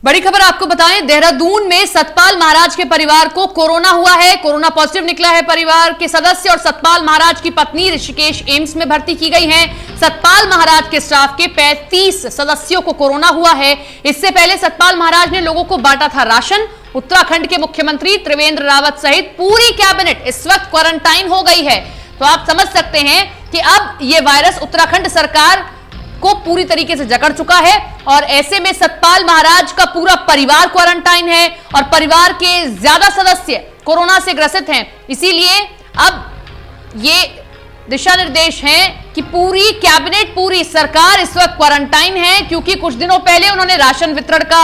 बड़ी खबर आपको बताएं, देहरादून में सतपाल महाराज के परिवार को कोरोना हुआ है। कोरोना पॉजिटिव निकला है। परिवार के सदस्य और सतपाल महाराज की पत्नी ऋषिकेश एम्स में भर्ती की गई हैं। सतपाल महाराज के स्टाफ के 35 सदस्यों को कोरोना हुआ है। इससे पहले सतपाल महाराज ने लोगों को बांटा था राशन। उत्तराखंड के मुख्यमंत्री त्रिवेंद्र रावत सहित पूरी कैबिनेट इस वक्त क्वारंटाइन हो गई है। तो आप समझ सकते हैं कि अब यह वायरस उत्तराखंड सरकार को पूरी तरीके से जकड़ चुका है और ऐसे में सतपाल महाराज का पूरा परिवार क्वारंटाइन है और परिवार के ज्यादा सदस्य कोरोना से ग्रसित हैं। इसीलिए अब ये दिशा निर्देश हैं कि पूरी कैबिनेट, पूरी सरकार इस वक्त क्वारंटाइन है, क्योंकि कुछ दिनों पहले उन्होंने राशन वितरण का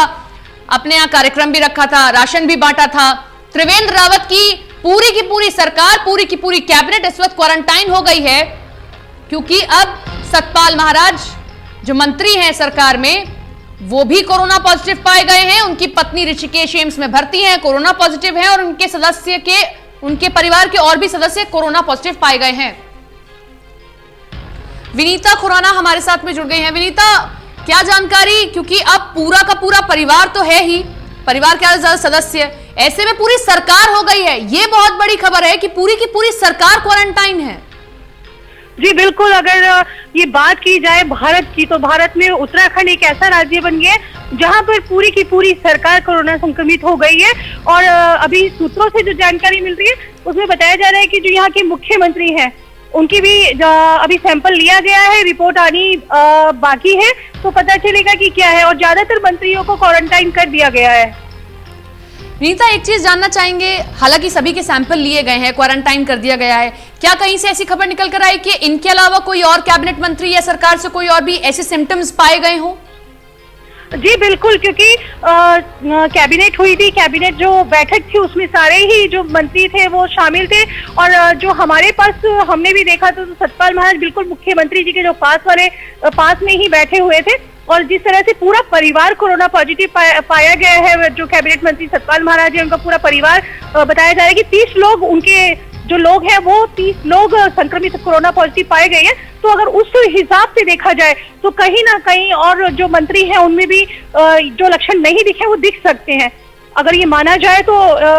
अपने यहां कार्यक्रम भी रखा था, राशन भी बांटा था। त्रिवेंद्र रावत की पूरी सरकार, पूरी की पूरी कैबिनेट इस वक्त क्वारंटाइन हो गई है, क्योंकि अब सतपाल महाराज जो मंत्री हैं सरकार में, वो भी कोरोना पॉजिटिव पाए गए हैं। उनकी पत्नी ऋषिकेश एम्स में भर्ती हैं, कोरोना पॉजिटिव हैं और उनके परिवार के और भी सदस्य कोरोना पॉजिटिव पाए गए हैं। विनीता खुराना हमारे साथ में जुड़ गई हैं। विनीता, क्या जानकारी, क्योंकि अब पूरा का पूरा परिवार तो है ही, परिवार के ज्यादा सदस्य, ऐसे में पूरी सरकार हो गई है। ये बहुत बड़ी खबर है कि पूरी की पूरी सरकार क्वारंटाइन है। जी बिल्कुल, अगर ये बात की जाए भारत की, तो भारत में उत्तराखंड एक ऐसा राज्य बन गया जहां पर पूरी की पूरी सरकार कोरोना संक्रमित हो गई है। और अभी सूत्रों से जो जानकारी मिल रही है उसमें बताया जा रहा है कि जो यहाँ के मुख्यमंत्री हैं उनकी भी अभी सैंपल लिया गया है, रिपोर्ट आनी बाकी है, तो पता चलेगा कि क्या है। और ज्यादातर मंत्रियों को क्वारंटाइन कर दिया गया है। नीता, एक चीज जानना चाहेंगे, हालांकि सभी के सैंपल लिए गए हैं, क्वारंटाइन कर दिया गया है, क्या कहीं से ऐसी खबर निकल कर आई कि इनके अलावा कोई और कैबिनेट मंत्री या सरकार से कोई और भी ऐसे सिम्टम्स पाए गए हों? जी बिल्कुल, क्योंकि कैबिनेट हुई थी, कैबिनेट जो बैठक थी उसमें सारे ही जो मंत्री थे वो शामिल थे। और जो हमारे पास हमने भी देखा तो सतपाल महाराज बिल्कुल मुख्यमंत्री जी के जो पास में ही बैठे हुए थे। और जिस तरह से पूरा परिवार कोरोना पॉजिटिव पाया गया है, जो कैबिनेट मंत्री सतपाल महाराज है उनका पूरा परिवार, बताया जा रहा है कि 30 लोग, उनके जो लोग हैं वो 30 लोग संक्रमित कोरोना पॉजिटिव पाए गए हैं। तो अगर उस हिसाब से देखा जाए तो कहीं ना कहीं और जो मंत्री हैं उनमें भी जो लक्षण नहीं दिखे वो दिख सकते हैं। अगर ये माना जाए तो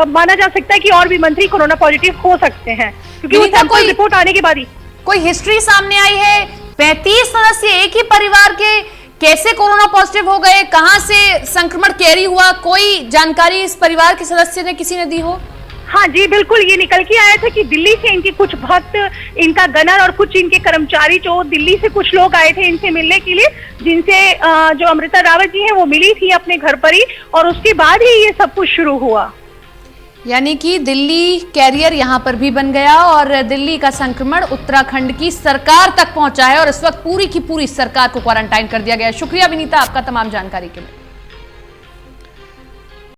माना जा सकता है कि और भी मंत्री कोरोना पॉजिटिव हो सकते हैं, क्योंकि वो सैंपल रिपोर्ट आने के बाद ही कोई हिस्ट्री सामने आई है। 35 सदस्य एक ही परिवार के कैसे कोरोना पॉजिटिव हो गए, कहां से संक्रमण कैरी हुआ, कोई जानकारी इस परिवार के सदस्य ने किसी ने दी हो? हाँ जी बिल्कुल, ये निकल के आया था कि दिल्ली से इनके कुछ भक्त, इनका गनर और कुछ इनके कर्मचारी, जो दिल्ली से कुछ लोग आए थे इनसे मिलने के लिए, जिनसे जो अमृता रावत जी हैं वो मिली थी अपने घर पर ही, और उसके बाद ही ये सब कुछ शुरू हुआ। यानी कि दिल्ली कैरियर यहां पर भी बन गया और दिल्ली का संक्रमण उत्तराखंड की सरकार तक पहुंचा है और इस वक्त पूरी की पूरी सरकार को क्वारंटाइन कर दिया गया है। शुक्रिया विनीता आपका तमाम जानकारी के लिए।